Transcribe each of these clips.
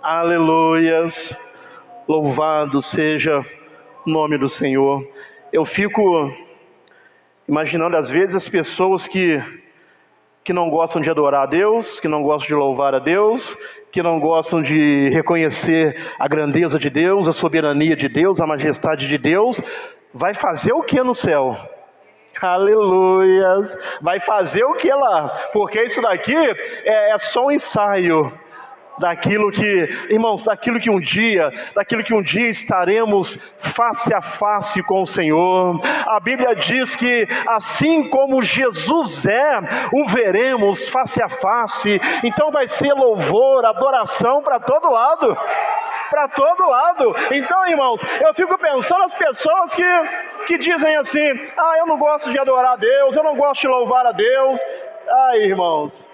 Aleluias. Louvado seja o nome do Senhor. Eu fico imaginando às vezes as pessoas que não gostam de adorar a Deus, que não gostam de louvar a Deus, que não gostam de reconhecer a grandeza de Deus, a soberania de Deus, a majestade de Deus. Vai fazer o que no céu? Aleluias. Vai fazer o que lá? Porque isso daqui é só um ensaio daquilo que, irmãos, daquilo que um dia estaremos face a face com o Senhor. A Bíblia diz que assim como Jesus o veremos face a face. Então vai ser louvor, adoração para todo lado. Para todo lado. Então, irmãos, eu fico pensando nas pessoas que dizem assim: eu não gosto de adorar a Deus, eu não gosto de louvar a Deus. Irmãos,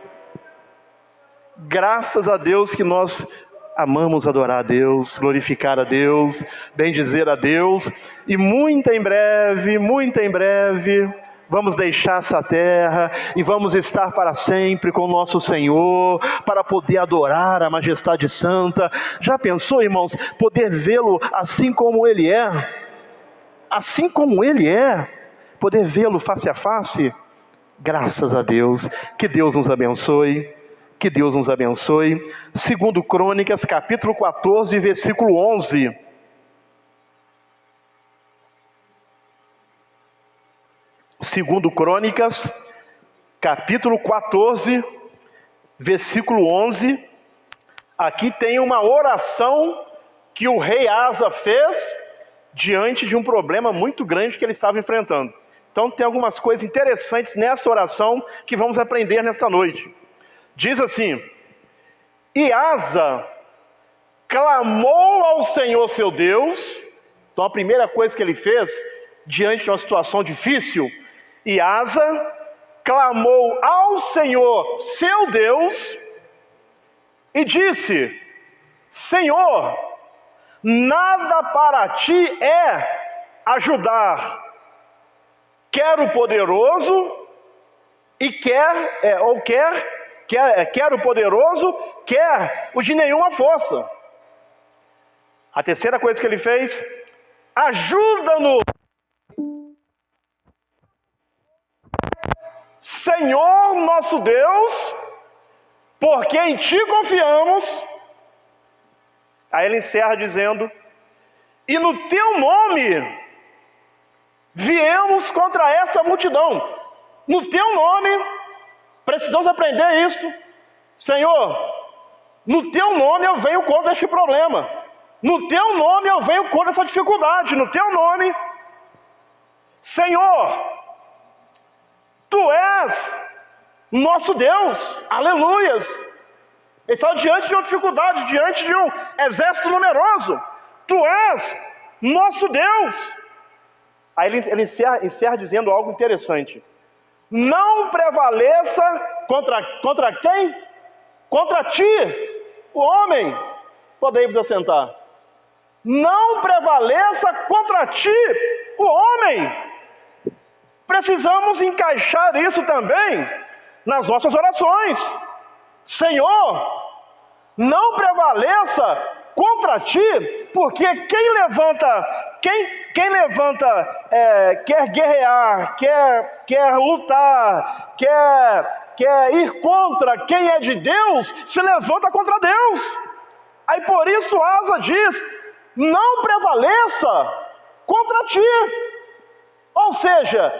graças a Deus que nós amamos adorar a Deus, glorificar a Deus, bendizer a Deus. E muito em breve, vamos deixar essa terra e vamos estar para sempre com o nosso Senhor, para poder adorar a majestade santa. Já pensou, irmãos, poder vê-lo assim como Ele é? Assim como Ele é, poder vê-lo face a face? Graças a Deus. Que Deus nos abençoe. Que Deus nos abençoe. 2 Crônicas, capítulo 14, versículo 11. Segundo Crônicas, capítulo 14, versículo 11. Aqui tem uma oração que o rei Asa fez diante de um problema muito grande que ele estava enfrentando. Então tem algumas coisas interessantes nessa oração que vamos aprender nesta noite. Diz assim: e Asa clamou ao Senhor seu Deus. Então a primeira coisa que ele fez diante de uma situação difícil, e Asa clamou ao Senhor seu Deus e disse: Senhor, nada para ti é ajudar, quer o poderoso e quer o poderoso, quer o de nenhuma força. A terceira coisa que ele fez: ajuda-nos, Senhor nosso Deus, porque em ti confiamos. Aí ele encerra dizendo: e no teu nome viemos contra esta multidão. No teu nome, precisamos aprender isto. Senhor, no teu nome eu venho contra este problema. No teu nome eu venho contra essa dificuldade. No teu nome, Senhor, tu és nosso Deus. Aleluias. Ele está diante de uma dificuldade, diante de um exército numeroso. Tu és nosso Deus. Aí ele encerra dizendo algo interessante: não prevaleça contra quem? Contra ti, o homem. Podemos assentar. Não prevaleça contra ti, o homem. Precisamos encaixar isso também nas nossas orações. Senhor, não prevaleça contra ti, porque quem levanta, quer guerrear, quer lutar, quer ir contra quem é de Deus, se levanta contra Deus. Aí por isso Asa diz: não prevaleça contra ti. Ou seja,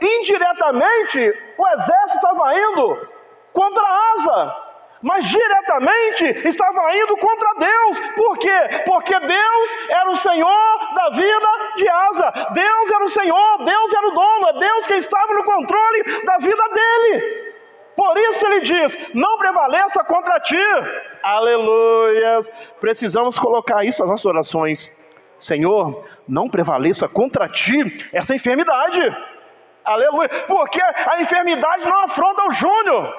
indiretamente o exército estava indo contra Asa, mas diretamente estava indo contra Deus. Por quê? Porque Deus era o Senhor da vida de Asa. Deus era o Senhor, Deus era o dono, é Deus quem estava no controle da vida dele. Por isso ele diz: não prevaleça contra ti. Aleluias. Precisamos colocar isso nas nossas orações. Senhor, não prevaleça contra ti essa enfermidade. Aleluia. Porque a enfermidade não afronta o Júnior,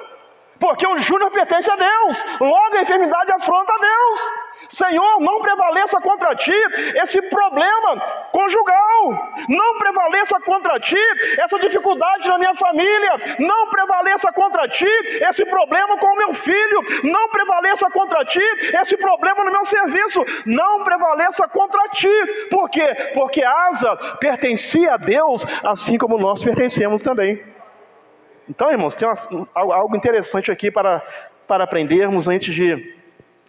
porque o Júnior pertence a Deus. Logo a enfermidade afronta a Deus. Senhor, não prevaleça contra ti esse problema conjugal, não prevaleça contra ti essa dificuldade na minha família, não prevaleça contra ti esse problema com o meu filho, não prevaleça contra ti esse problema no meu serviço, não prevaleça contra ti. Por quê? Porque Asa pertencia a Deus, assim como nós pertencemos também. Então, irmãos, tem algo interessante aqui para aprendermos antes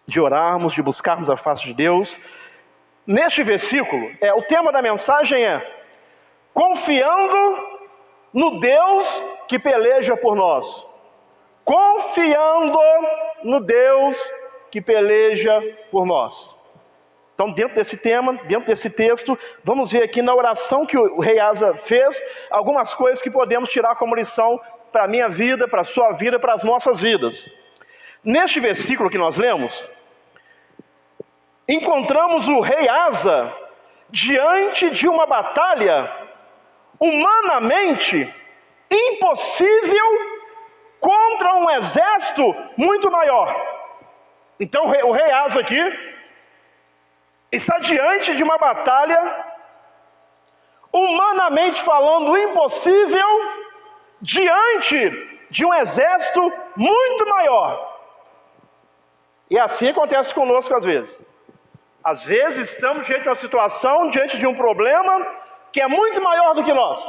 de orarmos, de buscarmos a face de Deus. Neste versículo, o tema da mensagem é: confiando no Deus que peleja por nós. Confiando no Deus que peleja por nós. Então, dentro desse tema, dentro desse texto, vamos ver aqui na oração que o rei Asa fez, algumas coisas que podemos tirar como lição para a minha vida, para a sua vida, para as nossas vidas. Neste versículo que nós lemos, encontramos o rei Asa diante de uma batalha humanamente impossível contra um exército muito maior. Então o rei Asa aqui está diante de uma batalha humanamente falando impossível diante de um exército muito maior. E assim acontece conosco às vezes. Às vezes estamos diante de uma situação, diante de um problema que é muito maior do que nós.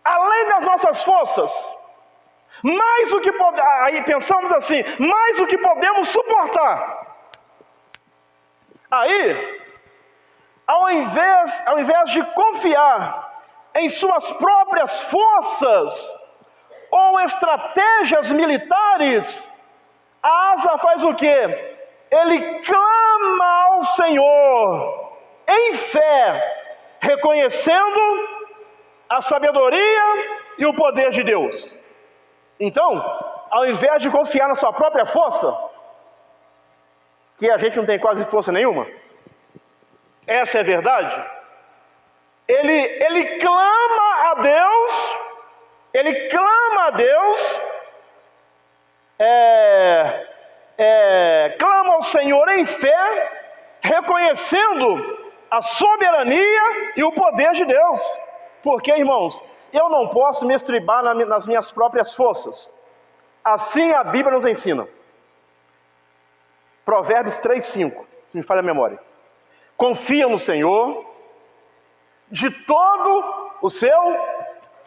Além das nossas forças, mais o que aí pensamos assim, mais o que podemos suportar. Aí, ao invés de confiar em suas próprias forças ou estratégias militares, Asa faz o quê? Ele clama ao Senhor em fé, reconhecendo a sabedoria e o poder de Deus. Então, ao invés de confiar na sua própria força, que a gente não tem quase força nenhuma, essa é a verdade, ele clama a Deus, clama ao Senhor em fé, reconhecendo a soberania e o poder de Deus. Porque, irmãos, eu não posso me estribar nas minhas próprias forças. Assim a Bíblia nos ensina. Provérbios 3:5, se me falha a memória. Confia no Senhor de todo o seu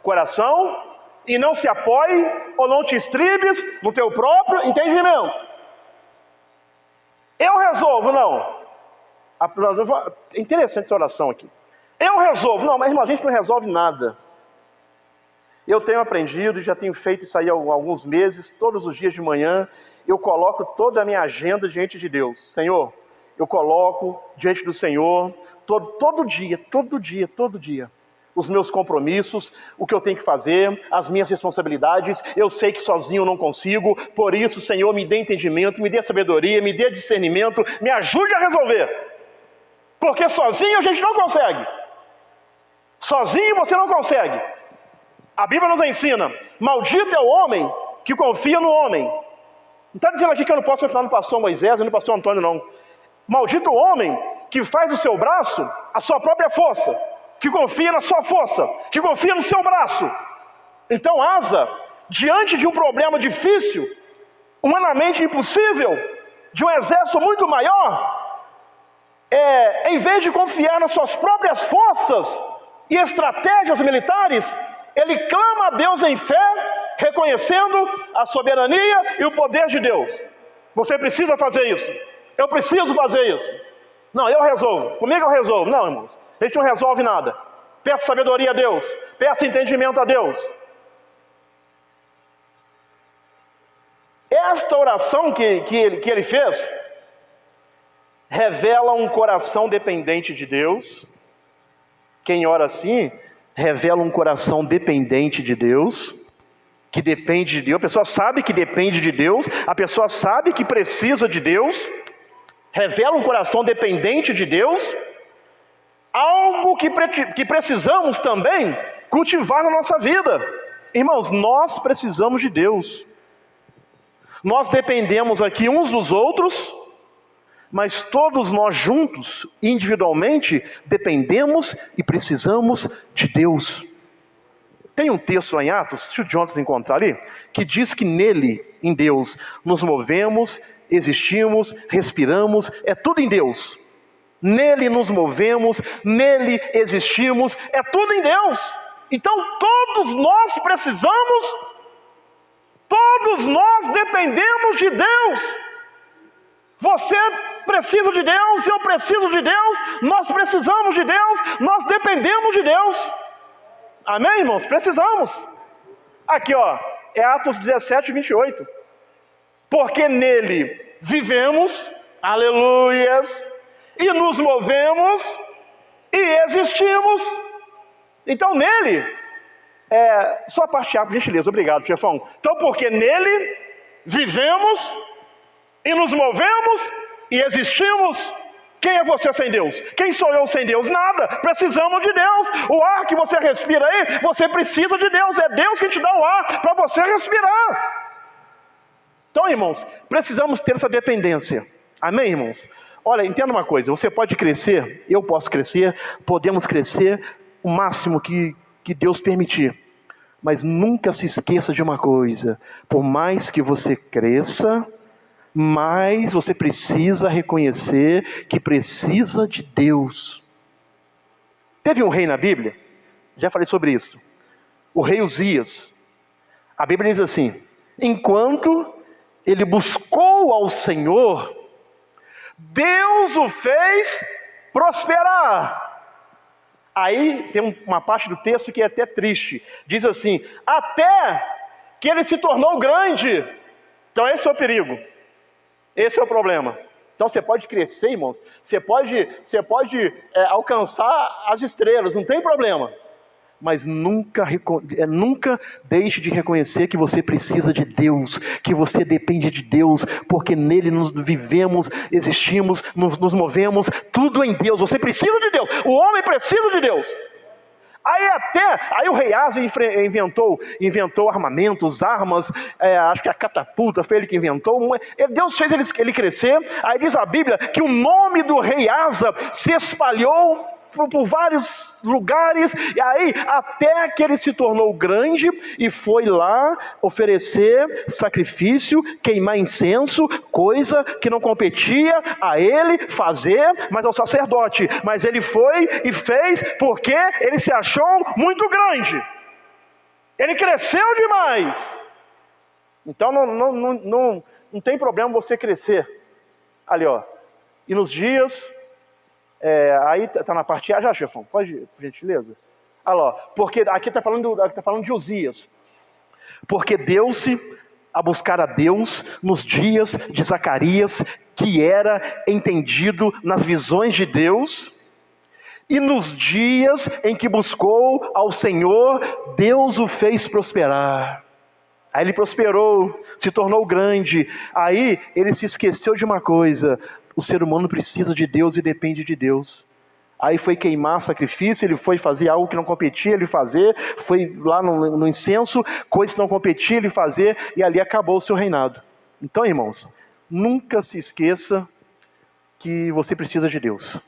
coração e não se apoie ou não te estribes no teu próprio entendimento. Eu resolvo, não. É interessante essa oração aqui. Eu resolvo, não, mas irmão, a gente não resolve nada. Eu tenho aprendido e já tenho feito isso aí há alguns meses, todos os dias de manhã, eu coloco toda a minha agenda diante de Deus. Senhor, eu coloco diante do Senhor, todo dia, os meus compromissos, o que eu tenho que fazer, as minhas responsabilidades. Eu sei que sozinho eu não consigo, por isso, Senhor, me dê entendimento, me dê sabedoria, me dê discernimento, me ajude a resolver. Porque sozinho a gente não consegue. Sozinho você não consegue. A Bíblia nos ensina: maldito é o homem que confia no homem. Não está dizendo aqui que eu não posso confiar no pastor Moisés e no pastor Antônio, não. Maldito o homem que faz do seu braço a sua própria força, que confia na sua força, que confia no seu braço. Então Asa, diante de um problema difícil, humanamente impossível, de um exército muito maior, em vez de confiar nas suas próprias forças e estratégias militares, ele clama a Deus em fé, reconhecendo a soberania e o poder de Deus. Você precisa fazer isso. Eu preciso fazer isso. Não, eu resolvo. Comigo eu resolvo. Não, irmãos. A gente não resolve nada. Peça sabedoria a Deus. Peça entendimento a Deus. Esta oração que ele fez revela um coração dependente de Deus. Quem ora assim revela um coração dependente de Deus, que depende de Deus. A pessoa sabe que depende de Deus, a pessoa sabe que precisa de Deus, revela um coração dependente de Deus, algo que precisamos também cultivar na nossa vida. Irmãos, nós precisamos de Deus. Nós dependemos aqui uns dos outros, mas todos nós juntos, individualmente, dependemos e precisamos de Deus. Tem um texto lá em Atos, se o Jonathan encontrar ali, que diz que nele, em Deus, nos movemos, existimos, respiramos, é tudo em Deus. Nele nos movemos, nele existimos, é tudo em Deus. Então todos nós precisamos, todos nós dependemos de Deus. Você precisa de Deus, eu preciso de Deus, nós precisamos de Deus, nós dependemos de Deus. Amém, irmãos? Precisamos. Aqui, ó, é Atos 17, 28. Porque nele vivemos, aleluias, e nos movemos e existimos. Então nele, só a parte A, por gentileza, obrigado, chefão. Então porque nele vivemos e nos movemos e existimos. Quem é você sem Deus? Quem sou eu sem Deus? Nada, precisamos de Deus. O ar que você respira aí, você precisa de Deus. É Deus que te dá o ar para você respirar. Então, irmãos, precisamos ter essa dependência. Amém, irmãos? Olha, entenda uma coisa, você pode crescer, eu posso crescer, podemos crescer o máximo que Deus permitir. Mas nunca se esqueça de uma coisa, por mais que você cresça, mas você precisa reconhecer que precisa de Deus. Teve um rei na Bíblia, já falei sobre isso, o rei Uzias. A Bíblia diz assim: enquanto ele buscou ao Senhor, Deus o fez prosperar. Aí tem uma parte do texto que é até triste, diz assim: até que ele se tornou grande. Então esse é o perigo. Esse é o problema. Então você pode crescer, irmãos, você pode alcançar as estrelas, não tem problema. Mas nunca deixe de reconhecer que você precisa de Deus, que você depende de Deus, porque nele nos vivemos, existimos, nos movemos, tudo em Deus. Você precisa de Deus, o homem precisa de Deus. Aí o rei Asa inventou armamentos, armas, acho que a catapulta foi ele que inventou. Deus fez ele crescer. Aí diz a Bíblia que o nome do rei Asa se espalhou por vários lugares, e aí até que ele se tornou grande e foi lá oferecer sacrifício, queimar incenso, coisa que não competia a ele fazer, mas ao sacerdote. Mas ele foi e fez porque ele se achou muito grande, ele cresceu demais. Então não tem problema você crescer. Ali, ó, e nos dias... aí está na parte A já, chefão, pode, por gentileza? Olha lá, porque aqui está falando de Uzias. Porque deu-se a buscar a Deus nos dias de Zacarias, que era entendido nas visões de Deus, e nos dias em que buscou ao Senhor, Deus o fez prosperar. Aí ele prosperou, se tornou grande. Aí ele se esqueceu de uma coisa: o ser humano precisa de Deus e depende de Deus. Aí foi queimar sacrifício, ele foi fazer algo que não competia ele fazer, foi lá no incenso, coisa que não competia ele fazer, e ali acabou o seu reinado. Então, irmãos, nunca se esqueça que você precisa de Deus.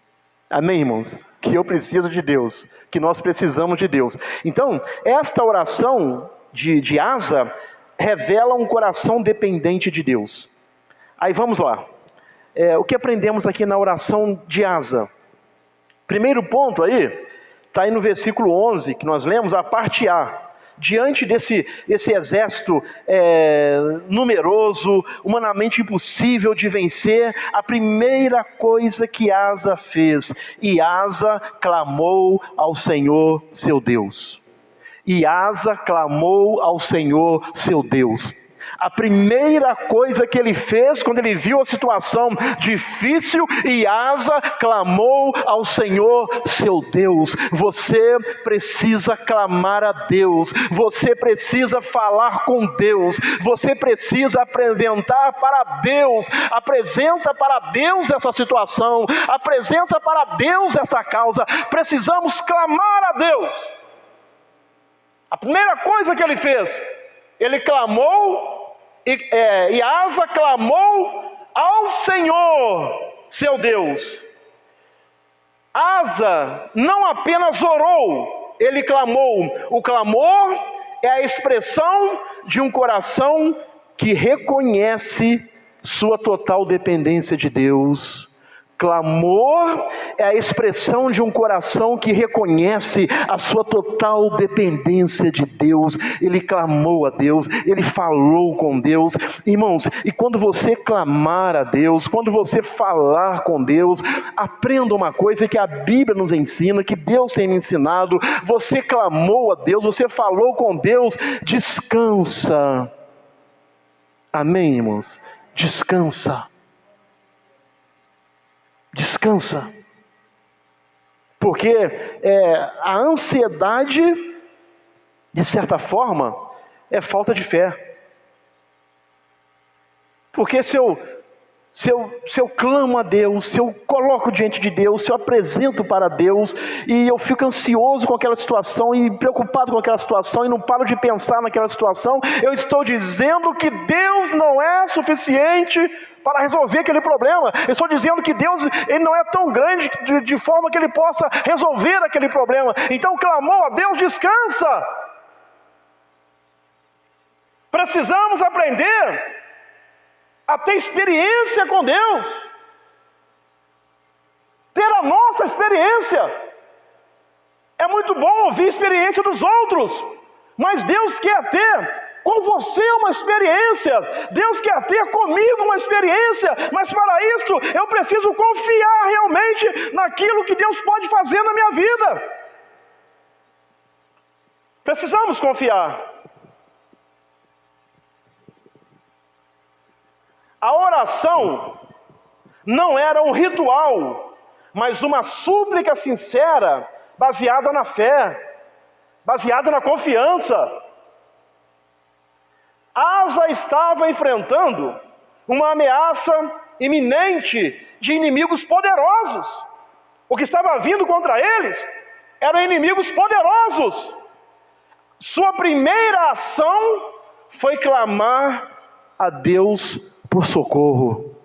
Amém, irmãos? Que eu preciso de Deus, que nós precisamos de Deus. Então, esta oração de Asa revela um coração dependente de Deus. Aí vamos lá. O que aprendemos aqui na oração de Asa? Primeiro ponto aí, está aí no versículo 11, que nós lemos, a parte A. Diante desse exército numeroso, humanamente impossível de vencer, a primeira coisa que Asa fez, e Asa clamou ao Senhor seu Deus. E Asa clamou ao Senhor seu Deus. A primeira coisa que ele fez quando ele viu a situação difícil, e Asa clamou ao Senhor seu Deus. Você precisa clamar a Deus, você precisa falar com Deus, você precisa apresentar para Deus, apresenta para Deus essa situação, apresenta para Deus esta causa. Precisamos clamar a Deus. A primeira coisa que ele fez, ele clamou, e Asa clamou ao Senhor seu Deus. Asa não apenas orou, ele clamou. O clamor é a expressão de um coração que reconhece sua total dependência de Deus. Clamor é a expressão de um coração que reconhece a sua total dependência de Deus. Ele clamou a Deus, ele falou com Deus. Irmãos, e quando você clamar a Deus, quando você falar com Deus, aprenda uma coisa que a Bíblia nos ensina, que Deus tem me ensinado. Você clamou a Deus, você falou com Deus, descansa. Amém, irmãos? Descansa. Descansa, porque a ansiedade, de certa forma, é falta de fé. Porque se eu clamo a Deus, se eu coloco diante de Deus, se eu apresento para Deus, e eu fico ansioso com aquela situação, e preocupado com aquela situação, e não paro de pensar naquela situação, eu estou dizendo que Deus não é suficiente para resolver aquele problema. Eu estou dizendo que Deus, ele não é tão grande de forma que ele possa resolver aquele problema. Então clamou a Deus, descansa. Precisamos aprender a ter experiência com Deus, ter a nossa experiência. É muito bom ouvir a experiência dos outros, mas Deus quer ter com você uma experiência. Deus quer ter comigo uma experiência, mas para isso eu preciso confiar realmente naquilo que Deus pode fazer na minha vida. Precisamos confiar. A oração não era um ritual, mas uma súplica sincera, baseada na fé, baseada na confiança. Asa estava enfrentando uma ameaça iminente de inimigos poderosos. O que estava vindo contra eles eram inimigos poderosos. Sua primeira ação foi clamar a Deus por socorro.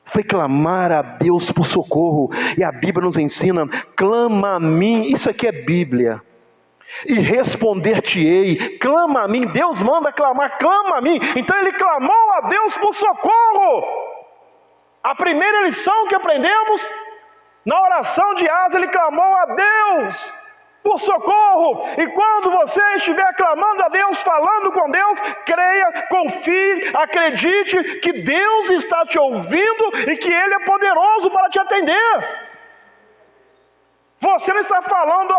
Foi clamar a Deus por socorro. E a Bíblia nos ensina: clama a mim. Isso aqui é Bíblia. E responder-te-ei. Clama a mim. Deus manda clamar, clama a mim. Então ele clamou a Deus por socorro. A primeira lição que aprendemos na oração de Asa, ele clamou a Deus por socorro. E quando você estiver clamando a Deus, falando com Deus, creia, confie, acredite que Deus está te ouvindo e que Ele é poderoso para te atender. Você não está falando,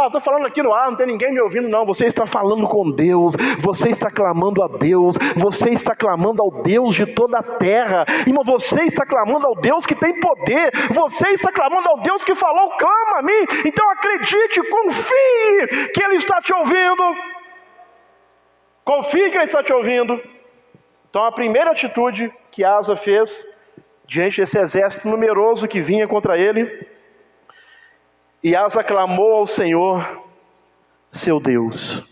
estou falando aqui no ar, não tem ninguém me ouvindo, não. Você está falando com Deus, você está clamando a Deus, você está clamando ao Deus de toda a terra. Irmão, você está clamando ao Deus que tem poder, você está clamando ao Deus que falou, clama a mim. Então acredite, confie que Ele está te ouvindo. Confie que Ele está te ouvindo. Então a primeira atitude que Asa fez diante desse exército numeroso que vinha contra ele, e Asa clamou ao Senhor, seu Deus.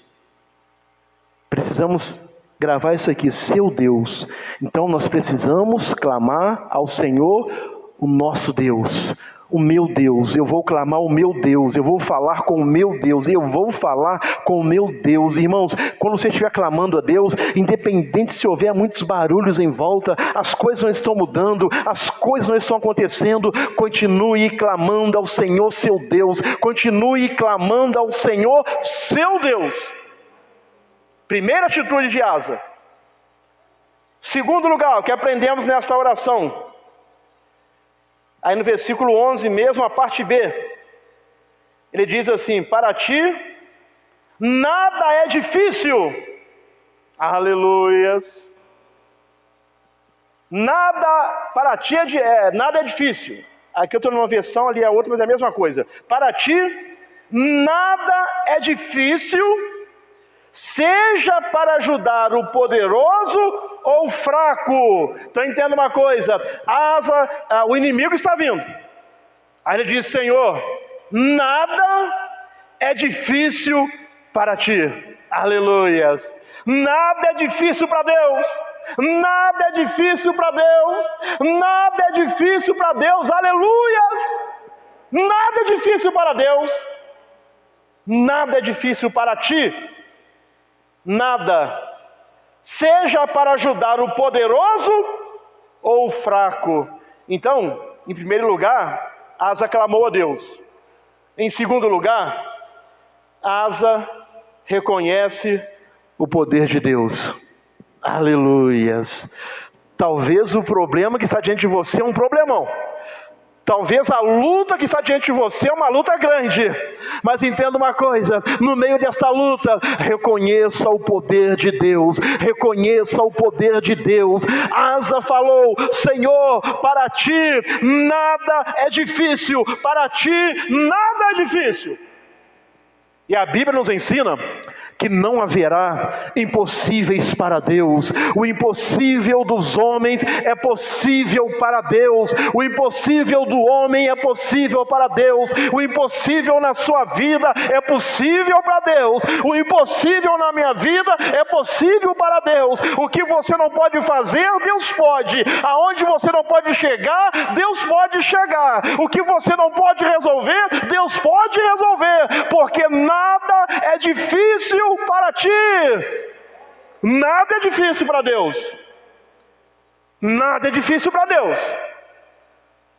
Precisamos gravar isso aqui, seu Deus. Então nós precisamos clamar ao Senhor, o nosso Deus. O meu Deus, eu vou clamar o meu Deus, eu vou falar com o meu Deus, eu vou falar com o meu Deus. Irmãos, quando você estiver clamando a Deus, independente se houver muitos barulhos em volta, as coisas não estão mudando, as coisas não estão acontecendo, continue clamando ao Senhor seu Deus, continue clamando ao Senhor seu Deus. Primeira atitude de Asa. Segundo lugar, o que aprendemos nessa oração, aí no versículo 11 mesmo, a parte B, ele diz assim: para ti nada é difícil. Aleluias. Nada para ti nada é difícil. Aqui eu estou numa versão, ali é outra, mas é a mesma coisa. Para ti nada é difícil, seja para ajudar o poderoso ou o fraco. Então entenda uma coisa, Asa, o inimigo está vindo. Aí ele diz: Senhor, nada é difícil para ti. Aleluias. Nada é difícil para Deus. Nada é difícil para Deus. Nada é difícil para Deus. Aleluias! Nada é difícil para Deus. Nada é difícil para ti. Nada. Seja para ajudar o poderoso ou o fraco. Então, em primeiro lugar, Asa clamou a Deus. Em segundo lugar, Asa reconhece o poder de Deus. Aleluias. Talvez o problema que está diante de você é um problemão. Talvez a luta que está diante de você é uma luta grande. Mas entenda uma coisa, no meio desta luta, reconheça o poder de Deus. Reconheça o poder de Deus. Asa falou: Senhor, para ti nada é difícil. Para ti nada é difícil. E a Bíblia nos ensina que não haverá impossíveis para Deus. O impossível dos homens é possível para Deus. O impossível do homem é possível para Deus. O impossível na sua vida é possível para Deus. O impossível na minha vida é possível para Deus. O que você não pode fazer, Deus pode. Aonde você não pode chegar, Deus pode chegar. O que você não pode resolver, Deus pode resolver. Porque nada é difícil para ti. Nada é difícil para Deus. Nada é difícil para Deus.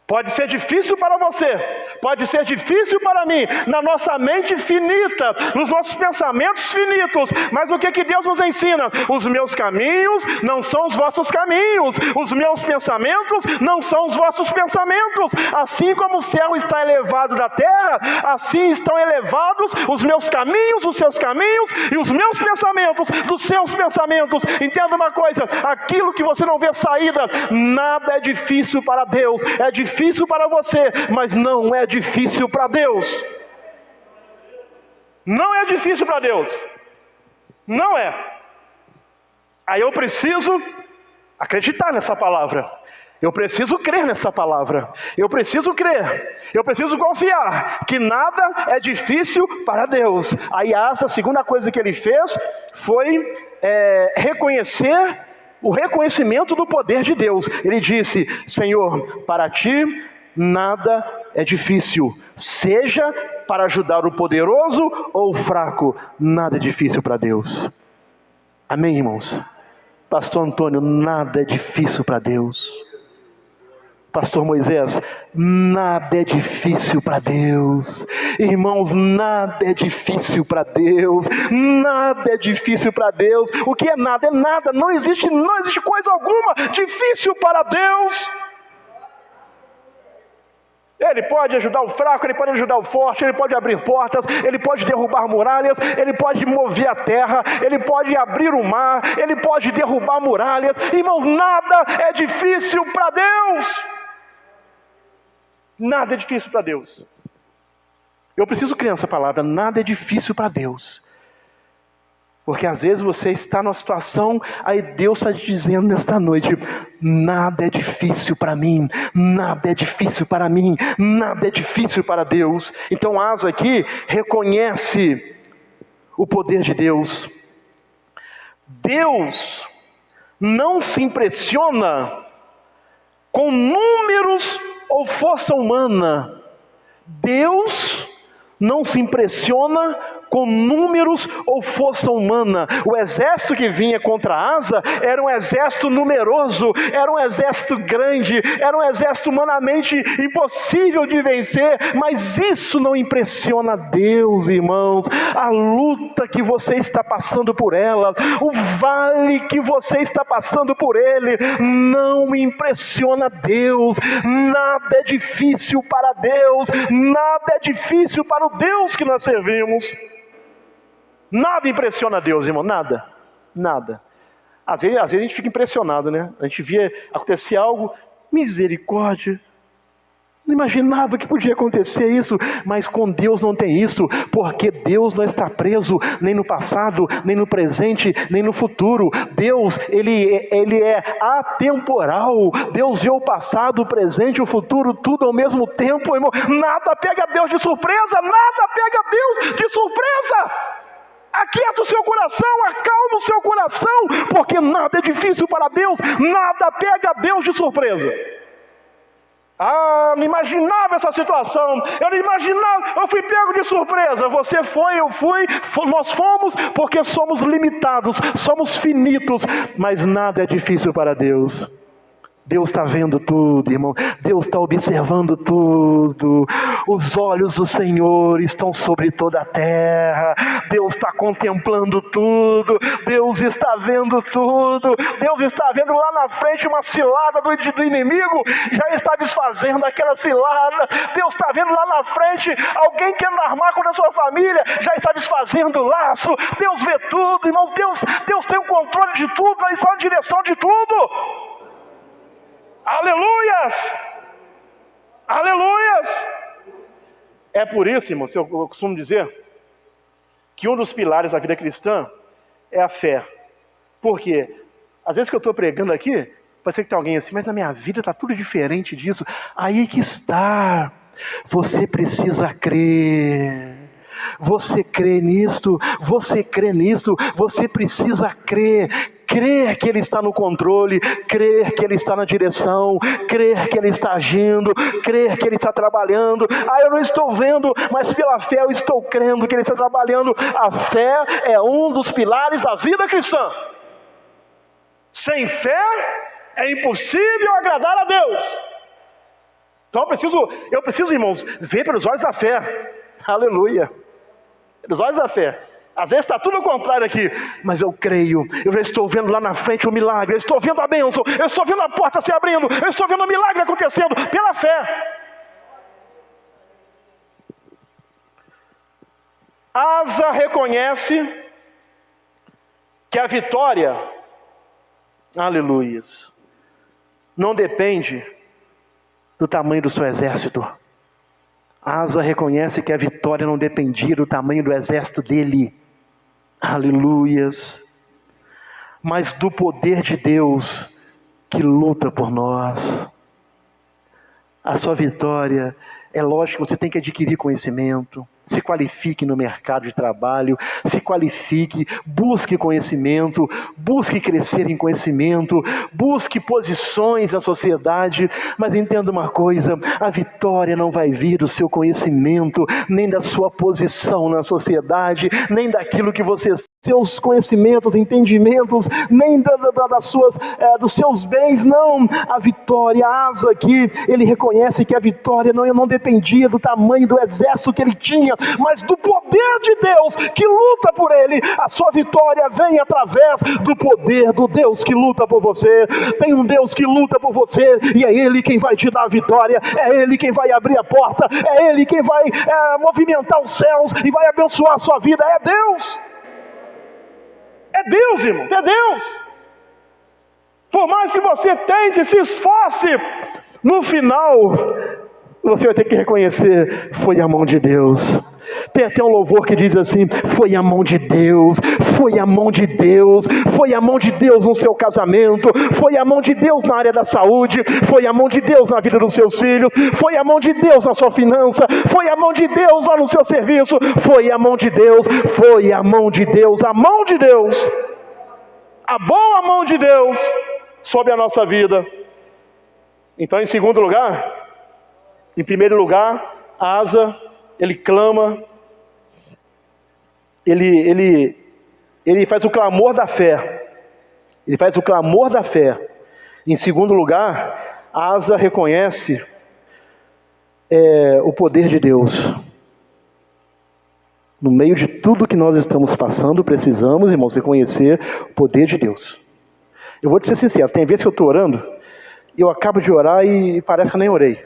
Pode ser difícil para você, pode ser difícil para mim, na nossa mente finita, nos nossos pensamentos finitos. Mas o que Deus nos ensina? Os meus caminhos não são os vossos caminhos, os meus pensamentos não são os vossos pensamentos. Assim como o céu está elevado da terra, assim estão elevados os meus caminhos, os seus caminhos, e os meus pensamentos dos seus pensamentos. Entenda uma coisa, aquilo que você não vê saída, nada é difícil para Deus. É difícil para você, mas não é difícil para Deus. Não é difícil para Deus. Não é. Aí eu preciso acreditar nessa palavra. Eu preciso crer nessa palavra. Eu preciso crer. Eu preciso confiar que nada é difícil para Deus. Aí Asa, a segunda coisa que ele fez foi reconhecer o reconhecimento do poder de Deus. Ele disse: Senhor, para ti nada é difícil. Seja para ajudar o poderoso ou o fraco, nada é difícil para Deus. Amém, irmãos? Pastor Antônio, nada é difícil para Deus. Pastor Moisés, nada é difícil para Deus. Irmãos, nada é difícil para Deus. Nada é difícil para Deus. O que é nada? É nada. Não existe coisa alguma difícil para Deus. Ele pode ajudar o fraco, ele pode ajudar o forte, ele pode abrir portas, ele pode derrubar muralhas, ele pode mover a terra, ele pode abrir o mar, ele pode derrubar muralhas. Irmãos, nada é difícil para Deus. Nada é difícil para Deus. Eu preciso crer nessa palavra, nada é difícil para Deus. Porque às vezes você está numa situação, aí Deus está te dizendo nesta noite: nada é difícil para mim, nada é difícil para mim, nada é difícil para Deus. Então Asa aqui reconhece o poder de Deus. Deus não se impressiona com números ou força humana. Deus não se impressiona com números ou força humana. O exército que vinha contra Asa era um exército numeroso, era um exército grande, era um exército humanamente impossível de vencer, mas isso não impressiona Deus, irmãos. A luta que você está passando por ela, o vale que você está passando por ele, não impressiona Deus. Nada é difícil para Deus, nada é difícil para o Deus que nós servimos. Nada impressiona Deus, irmão, nada, nada. Às vezes a gente fica impressionado, né? A gente vê acontecer algo, misericórdia, não imaginava que podia acontecer isso, mas com Deus não tem isso, porque Deus não está preso nem no passado, nem no presente, nem no futuro. Deus, Ele é atemporal. Deus vê o passado, o presente, o futuro, tudo ao mesmo tempo, irmão. Nada pega Deus de surpresa, nada pega Deus de surpresa. Aquieta o seu coração, acalma o seu coração, porque nada é difícil para Deus, nada pega Deus de surpresa. Não imaginava essa situação, eu não imaginava, eu fui pego de surpresa. Você foi, eu fui, nós fomos, porque somos limitados, somos finitos, mas nada é difícil para Deus. Deus está vendo tudo, irmão. Deus está observando tudo. Os olhos do Senhor estão sobre toda a terra. Deus está contemplando tudo. Deus está vendo tudo. Deus está vendo lá na frente uma cilada do inimigo. Já está desfazendo aquela cilada. Deus está vendo lá na frente alguém querendo armar contra a sua família. Já está desfazendo o laço. Deus vê tudo, irmãos. Deus tem o controle de tudo. Ele está na direção de tudo. Aleluias! Aleluias! É por isso, irmãos, eu costumo dizer que um dos pilares da vida cristã é a fé. Por quê? Às vezes que eu estou pregando aqui, pode ser que tem alguém assim, mas na minha vida está tudo diferente disso. Aí que está. Você precisa crer. Você crê nisto, você crê nisto, você precisa crer. Crer que Ele está no controle, crer que Ele está na direção, crer que Ele está agindo, crer que Ele está trabalhando. Eu não estou vendo, mas pela fé eu estou crendo que Ele está trabalhando. A fé é um dos pilares da vida cristã. Sem fé é impossível agradar a Deus. Então eu preciso, irmãos, ver pelos olhos da fé. Aleluia. Pelos olhos da fé. Às vezes está tudo ao contrário aqui, mas eu creio, eu já estou vendo lá na frente o milagre, eu estou vendo a bênção, eu estou vendo a porta se abrindo, eu estou vendo o milagre acontecendo, pela fé. Asa reconhece que a vitória, aleluias, não depende do tamanho do seu exército. Asa reconhece que a vitória não dependia do tamanho do exército dele. Aleluias. Mas do poder de Deus que luta por nós. A sua vitória, é lógico que você tem que adquirir conhecimento. Se qualifique no mercado de trabalho, se qualifique, busque conhecimento, busque crescer em conhecimento, busque posições na sociedade, mas entenda uma coisa, a vitória não vai vir do seu conhecimento, nem da sua posição na sociedade, nem daquilo que você, seus conhecimentos, entendimentos, nem dos seus bens, não. A vitória, a Asa aqui, ele reconhece que a vitória não dependia do tamanho do exército que ele tinha, mas do poder de Deus que luta por ele. A sua vitória vem através do poder do Deus que luta por você. Tem um Deus que luta por você, e é Ele quem vai te dar a vitória, é Ele quem vai abrir a porta, é Ele quem vai movimentar os céus e vai abençoar a sua vida. É Deus. É Deus, irmãos, é Deus. Por mais que você tente, se esforce, no final você vai ter que reconhecer, foi a mão de Deus. Tem até um louvor que diz assim, foi a mão de Deus, foi a mão de Deus, foi a mão de Deus no seu casamento, foi a mão de Deus na área da saúde, foi a mão de Deus na vida dos seus filhos, foi a mão de Deus na sua finança, foi a mão de Deus lá no seu serviço, foi a mão de Deus, foi a mão de Deus, a mão de Deus, a boa mão de Deus sobre a nossa vida. Então, em segundo lugar, em primeiro lugar, Asa, ele clama, ele faz o clamor da fé. Ele faz o clamor da fé. Em segundo lugar, Asa reconhece o poder de Deus. No meio de tudo que nós estamos passando, precisamos, irmãos, reconhecer o poder de Deus. Eu vou te ser sincero, tem vezes que eu estou orando, e eu acabo de orar e parece que eu nem orei.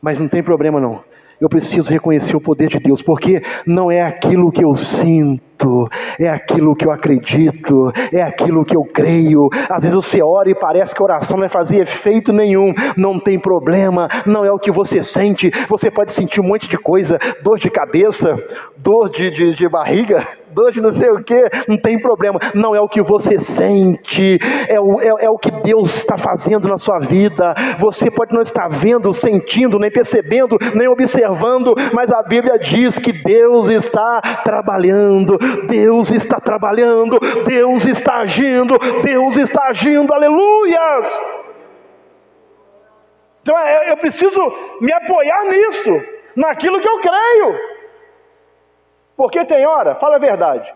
Mas não tem problema não. Eu preciso reconhecer o poder de Deus, porque não é aquilo que eu sinto, é aquilo que eu acredito, é aquilo que eu creio. Às vezes você ora e parece que a oração não vai fazer efeito nenhum. Não tem problema, não é o que você sente. Você pode sentir um monte de coisa, dor de cabeça, dor de barriga, dor de não sei o quê, não tem problema. Não é o que você sente, é o que Deus está fazendo na sua vida. Você pode não estar vendo, sentindo, nem percebendo, nem observando, mas a Bíblia diz que Deus está trabalhando, Deus está trabalhando, Deus está agindo, Deus está agindo, aleluias! Então eu preciso me apoiar nisso, naquilo que eu creio. Porque tem hora, fala a verdade,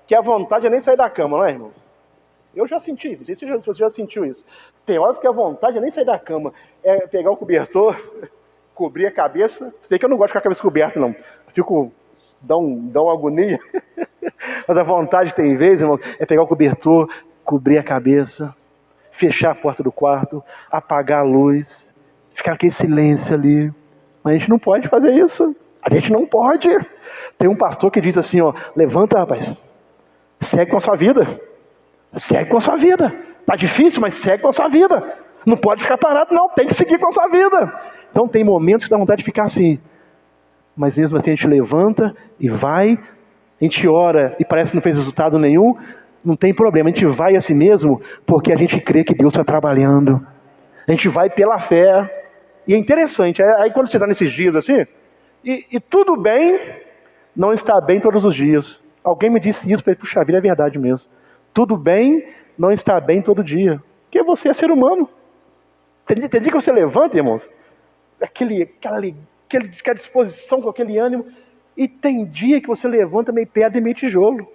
que a vontade é nem sair da cama, não é, irmãos? Eu já senti isso, não sei se você já sentiu isso. Tem horas que a vontade é nem sair da cama, é pegar o cobertor, cobrir a cabeça. Sei que eu não gosto de ficar com a cabeça coberta, não. Fico, dá uma agonia. Mas a vontade tem vezes, irmãos, é pegar o cobertor, cobrir a cabeça, fechar a porta do quarto, apagar a luz, ficar aquele silêncio ali. Mas a gente não pode fazer isso. A gente não pode. Tem um pastor que diz assim, ó, levanta, rapaz, segue com a sua vida. Segue com a sua vida. Tá difícil, mas segue com a sua vida. Não pode ficar parado, não. Tem que seguir com a sua vida. Então tem momentos que dá vontade de ficar assim. Mas mesmo assim a gente levanta e vai. A gente ora e parece que não fez resultado nenhum. Não tem problema. A gente vai assim mesmo porque a gente crê que Deus está trabalhando. A gente vai pela fé. E é interessante. Aí quando você está nesses dias assim, e tudo bem não está bem todos os dias. Alguém me disse isso. Falei, puxa vida, é verdade mesmo. Tudo bem não está bem todo dia. Porque você é ser humano. Tem dia que você levanta, irmãos, aquela disposição, com aquele ânimo. E tem dia que você levanta meio pedra e meio tijolo.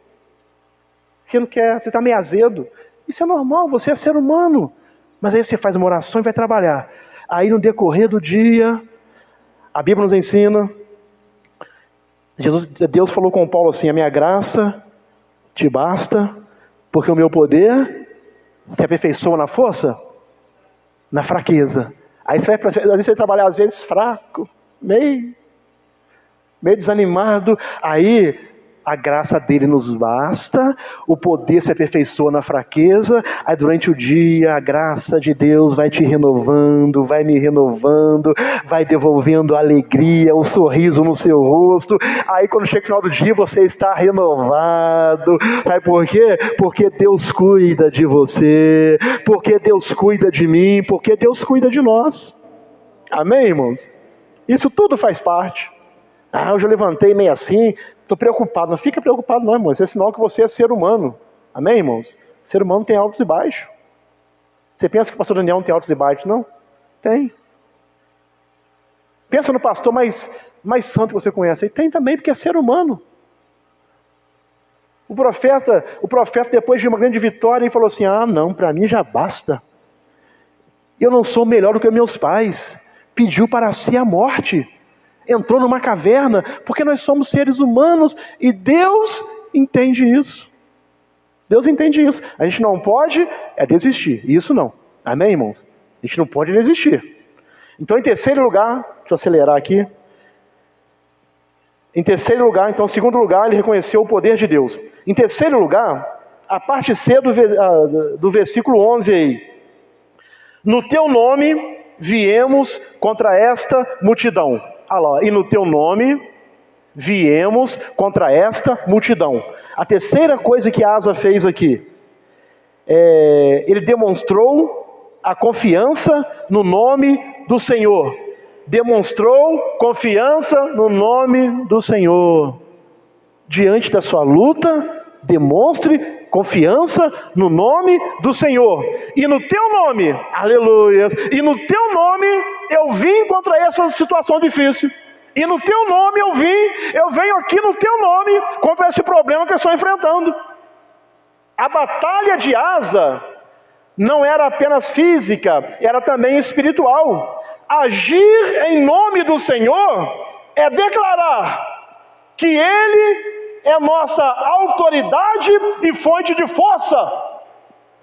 Você não quer, você está meio azedo. Isso é normal, você é ser humano. Mas aí você faz uma oração e vai trabalhar. Aí no decorrer do dia, a Bíblia nos ensina, Deus falou com Paulo assim, a minha graça te basta, porque o meu poder se aperfeiçoa na força, na fraqueza. Aí você vai, às vezes você vai trabalhar às vezes fraco, meio desanimado, aí a graça dele nos basta, o poder se aperfeiçoa na fraqueza, aí durante o dia a graça de Deus vai te renovando, vai me renovando, vai devolvendo a alegria, o sorriso no seu rosto, aí quando chega o final do dia você está renovado. Sabe por quê? Porque Deus cuida de você, porque Deus cuida de mim, porque Deus cuida de nós. Amém, irmãos? Isso tudo faz parte. Hoje eu levantei meio assim, estou preocupado. Não fica preocupado não, irmãos. Isso é sinal que você é ser humano. Amém, irmãos? Ser humano tem altos e baixos. Você pensa que o pastor Daniel não tem altos e baixos? Não? Tem. Pensa no pastor mais santo que você conhece. Ele tem também, porque é ser humano. O profeta, depois de uma grande vitória, ele falou assim, não, para mim já basta. Eu não sou melhor do que meus pais. Pediu para si a morte. Entrou numa caverna, porque nós somos seres humanos e Deus entende isso. Deus entende isso. A gente não pode desistir. Isso não. Amém, irmãos? A gente não pode desistir. Então, em terceiro lugar, deixa eu acelerar aqui. Em terceiro lugar, então, em segundo lugar, ele reconheceu o poder de Deus. Em terceiro lugar, a parte C do versículo 11 aí. No teu nome viemos contra esta multidão. E no teu nome viemos contra esta multidão. A terceira coisa que Asa fez aqui, ele demonstrou a confiança no nome do Senhor. Demonstrou confiança no nome do Senhor. Diante da sua luta, demonstre confiança no nome do Senhor. E no teu nome, aleluia, e no teu nome eu vim contra essa situação difícil. E no teu nome eu venho aqui no teu nome contra esse problema que eu estou enfrentando. A batalha de Asa não era apenas física, era também espiritual. Agir em nome do Senhor é declarar que Ele é nossa autoridade e fonte de força.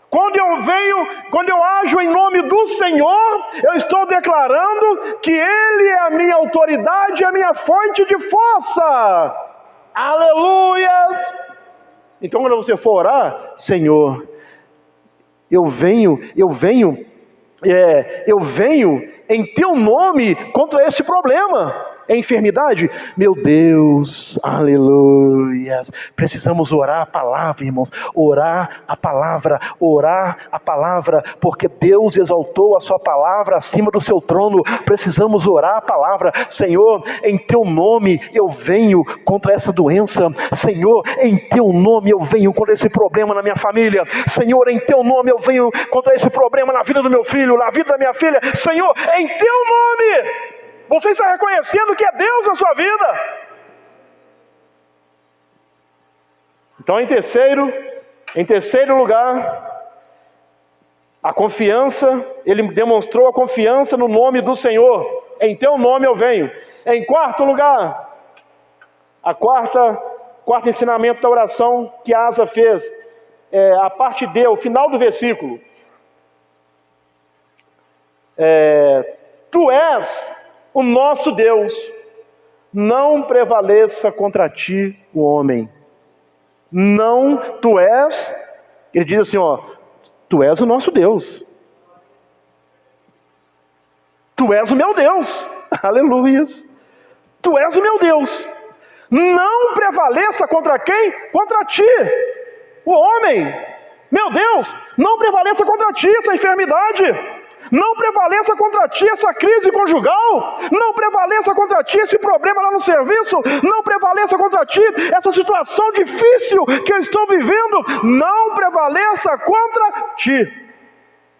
Quando eu ajo em nome do Senhor, eu estou declarando que Ele é a minha autoridade e a minha fonte de força. Aleluias! Então quando você for orar, Senhor, eu venho em teu nome contra esse problema. enfermidade? Meu Deus, aleluia. Precisamos orar a palavra, irmãos. Orar a palavra, porque Deus exaltou a sua palavra acima do seu trono. Precisamos orar a palavra. Senhor, em teu nome eu venho contra essa doença. Senhor, em teu nome eu venho contra esse problema na minha família. Senhor, em teu nome eu venho contra esse problema na vida do meu filho, na vida da minha filha. Senhor, em teu nome, você está reconhecendo que é Deus na sua vida. Então, em terceiro lugar, a confiança, ele demonstrou a confiança no nome do Senhor. Em teu nome eu venho. Em quarto lugar, a quarto ensinamento da oração que Asa fez, a parte D, o final do versículo. Tu és o nosso Deus, não prevaleça contra ti o homem. Não, tu és, ele diz assim, tu és o nosso Deus. Tu és o meu Deus, aleluias. Tu és o meu Deus. Não prevaleça contra quem? Contra ti, o homem. Meu Deus, não prevaleça contra ti essa enfermidade. Não prevaleça contra ti essa crise conjugal. Não prevaleça contra ti esse problema lá no serviço. Não prevaleça contra ti essa situação difícil que eu estou vivendo. Não prevaleça contra ti.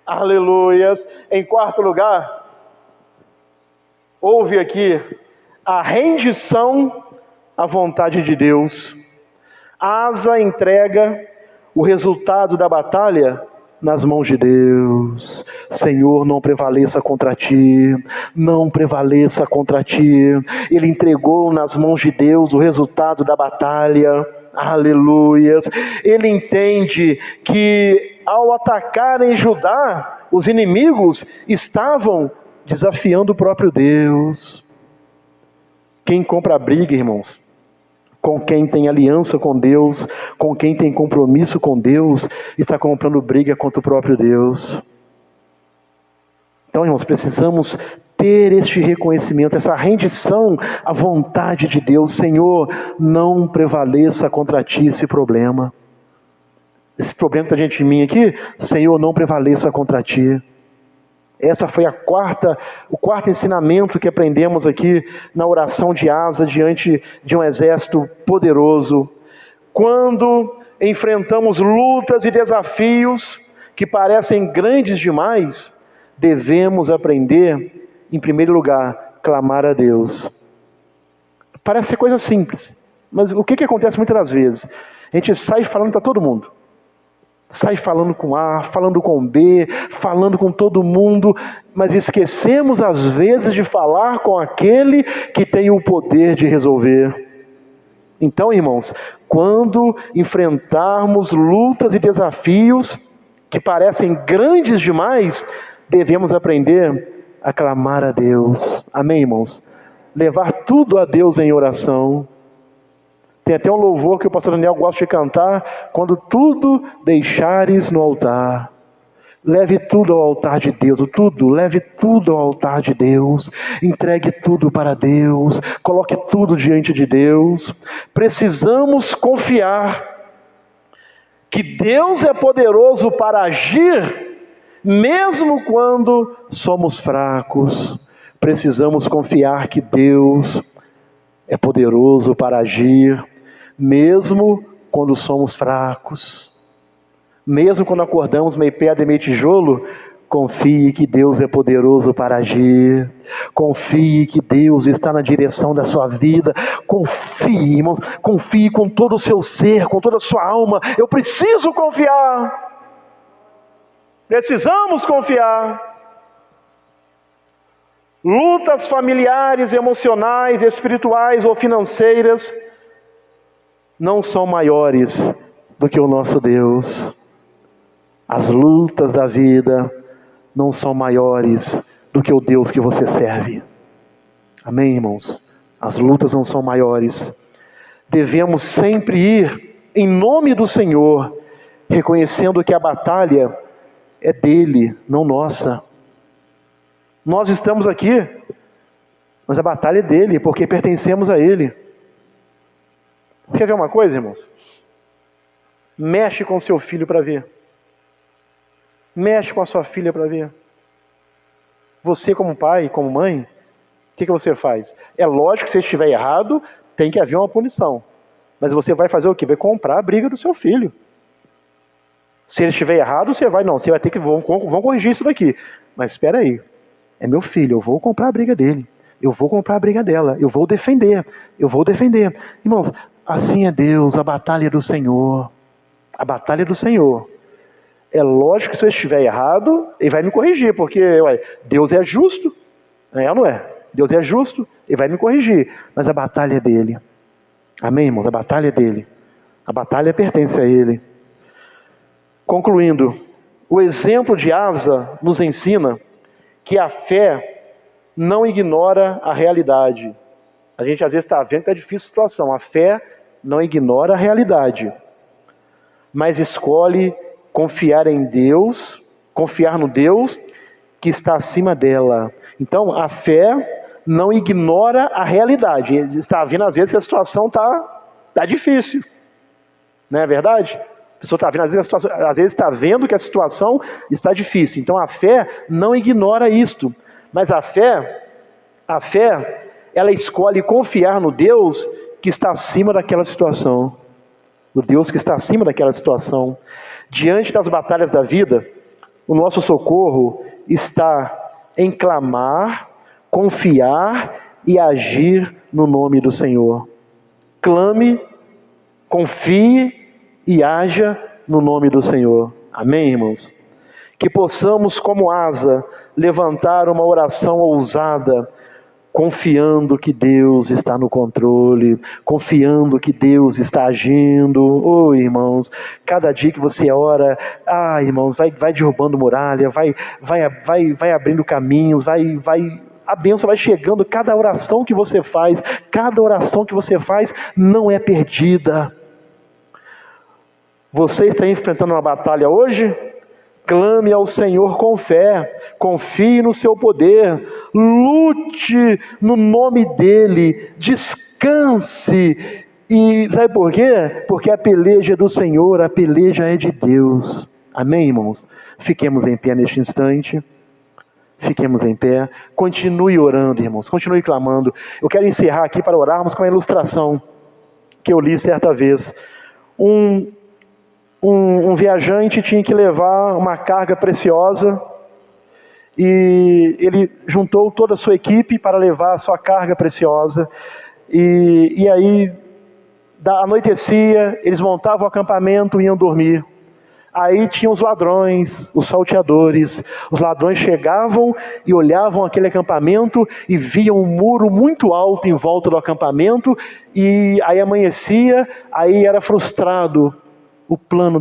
Aleluias. Em quarto lugar, houve aqui a rendição à vontade de Deus. Asa entrega o resultado da batalha nas mãos de Deus. Senhor, não prevaleça contra ti, não prevaleça contra ti. Ele entregou nas mãos de Deus o resultado da batalha. Aleluias. Ele entende que ao atacarem Judá, os inimigos estavam desafiando o próprio Deus. Quem compra a briga, irmãos, com quem tem aliança com Deus, com quem tem compromisso com Deus, está comprando briga contra o próprio Deus. Então, irmãos, precisamos ter este reconhecimento, essa rendição à vontade de Deus. Senhor, não prevaleça contra ti esse problema. Esse problema que está diante de mim aqui, Senhor, não prevaleça contra ti. Essa foi o quarto ensinamento que aprendemos aqui na oração de Asa diante de um exército poderoso. Quando enfrentamos lutas e desafios que parecem grandes demais, devemos aprender, em primeiro lugar, clamar a Deus. Parece ser coisa simples, mas o que acontece muitas das vezes? A gente sai falando para todo mundo. Sai falando com A, falando com B, falando com todo mundo, mas esquecemos às vezes de falar com aquele que tem o poder de resolver. Então, irmãos, quando enfrentarmos lutas e desafios que parecem grandes demais, devemos aprender a clamar a Deus. Amém, irmãos? Levar tudo a Deus em oração. Tem até um louvor que o pastor Daniel gosta de cantar, quando tudo deixares no altar. Leve tudo ao altar de Deus, leve tudo ao altar de Deus, entregue tudo para Deus, coloque tudo diante de Deus. Precisamos confiar que Deus é poderoso para agir, mesmo quando somos fracos. Precisamos confiar que Deus é poderoso para agir, mesmo quando somos fracos. Mesmo quando acordamos meio pedra e meio tijolo, confie que Deus é poderoso para agir. Confie que Deus está na direção da sua vida. Confie, irmãos, confie com todo o seu ser, com toda a sua alma. Eu preciso confiar. Precisamos confiar. Lutas familiares, emocionais, espirituais ou financeiras não são maiores do que o nosso Deus. As lutas da vida não são maiores do que o Deus que você serve. Amém, irmãos? As lutas não são maiores. Devemos sempre ir em nome do Senhor, reconhecendo que a batalha é dele, não nossa. Nós estamos aqui Mas a batalha é dele, porque pertencemos a ele. Quer ver uma coisa, irmãos? Mexe com seu filho para ver. Mexe com a sua filha para ver. Você como pai, como mãe, o que você faz? É lógico que se estiver errado, tem que haver uma punição. Mas você vai fazer o quê? Vai comprar a briga do seu filho. Se ele estiver errado, você vai ter que, vão corrigir isso daqui. Mas espera aí, é meu filho, eu vou comprar a briga dele. Eu vou comprar a briga dela, eu vou defender. Irmãos, assim é Deus, a batalha é do Senhor. A batalha é do Senhor. É lógico que se eu estiver errado, ele vai me corrigir, porque Deus é justo, ou não é? Deus é justo, ele vai me corrigir, mas a batalha é dele. Amém, irmãos? A batalha é dele. A batalha pertence a ele. Concluindo, o exemplo de Asa nos ensina que a fé não ignora a realidade. A gente às vezes está vendo que está difícil a situação. A fé não ignora a realidade, mas escolhe confiar em Deus, confiar no Deus que está acima dela. Então, a fé não ignora a realidade. Está vendo às vezes que a situação está difícil. Não é verdade? A pessoa está vendo, às vezes está vendo que a situação está difícil. Então, a fé não ignora isto. Mas a fé, ela escolhe confiar no Deus que está acima daquela situação. O Deus que está acima daquela situação. Diante das batalhas da vida, o nosso socorro está em clamar, confiar e agir no nome do Senhor. Clame, confie e haja no nome do Senhor. Amém, irmãos? Que possamos, como Asa, levantar uma oração ousada, confiando que Deus está no controle, confiando que Deus está agindo. Irmãos, cada dia que você ora, irmãos, vai derrubando muralha, vai abrindo caminhos, a bênção vai chegando. Cada oração que você faz não é perdida. Você está enfrentando uma batalha hoje? Clame ao Senhor com fé, confie no seu poder, lute no nome dEle, descanse. E sabe por quê? Porque a peleja é do Senhor, a peleja é de Deus. Amém, irmãos? Fiquemos em pé neste instante. Fiquemos em pé. Continue orando, irmãos. Continue clamando. Eu quero encerrar aqui para orarmos com a ilustração que eu li certa vez. Um viajante tinha que levar uma carga preciosa e ele juntou toda a sua equipe para levar a sua carga preciosa. E aí, anoitecia, eles montavam o acampamento e iam dormir. Aí tinham os ladrões, os salteadores. Os ladrões chegavam e olhavam aquele acampamento e viam um muro muito alto em volta do acampamento. E aí amanhecia, aí era frustrado o plano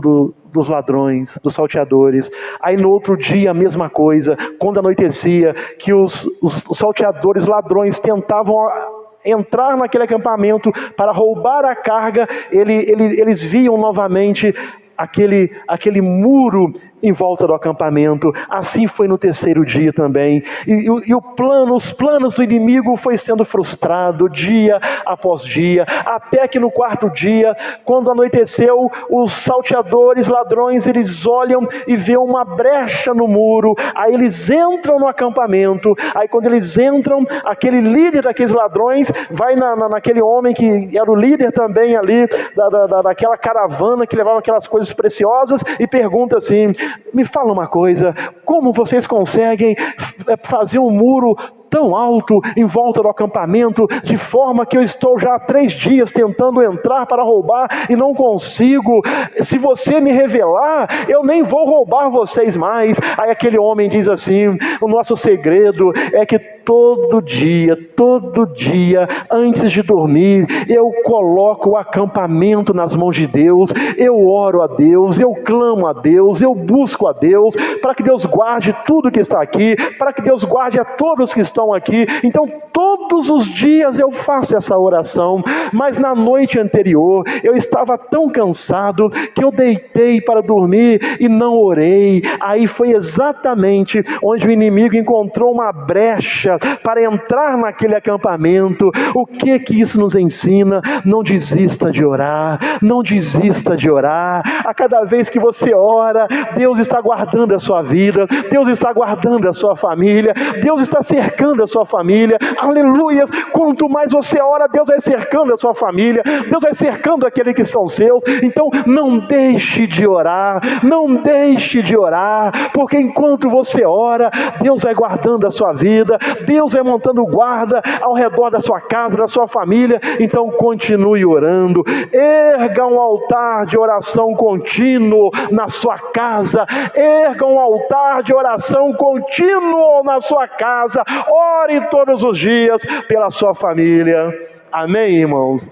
dos ladrões, dos salteadores. Aí no outro dia a mesma coisa, quando anoitecia, que os salteadores, ladrões tentavam entrar naquele acampamento para roubar a carga, eles viam novamente aquele muro em volta do acampamento. Assim foi no terceiro dia também. E os planos do inimigo foi sendo frustrado dia após dia, até que no quarto dia, quando anoiteceu, os salteadores, ladrões, eles olham e vêem uma brecha no muro. Aí eles entram no acampamento. Aí quando eles entram, aquele líder daqueles ladrões vai naquele homem que era o líder também ali daquela caravana que levava aquelas coisas preciosas e pergunta assim: me fala uma coisa, como vocês conseguem fazer um muro tão alto em volta do acampamento, de forma que eu estou já há 3 dias tentando entrar para roubar e não consigo? Se você me revelar, eu nem vou roubar vocês mais. Aí aquele homem diz assim: o nosso segredo é que todo dia, antes de dormir, eu coloco o acampamento nas mãos de Deus, eu oro a Deus, eu clamo a Deus, eu busco a Deus, para que Deus guarde tudo que está aqui, para que Deus guarde a todos que estão estão aqui. Então todos os dias eu faço essa oração, mas na noite anterior eu estava tão cansado que eu deitei para dormir e não orei. Aí foi exatamente onde o inimigo encontrou uma brecha para entrar naquele acampamento. O que isso nos ensina? Não desista de orar, não desista de orar. A cada vez que você ora, Deus está guardando a sua vida, Deus está guardando a sua família, Deus está cercando a sua família. Aleluias! Quanto mais você ora, Deus vai cercando a sua família, Deus vai cercando aqueles que são seus. Então não deixe de orar, não deixe de orar, porque enquanto você ora, Deus vai guardando a sua vida, Deus vai montando guarda ao redor da sua casa, da sua família. Então continue orando, erga um altar de oração contínuo na sua casa, erga um altar de oração contínuo na sua casa, ore todos os dias pela sua família. Amém, irmãos?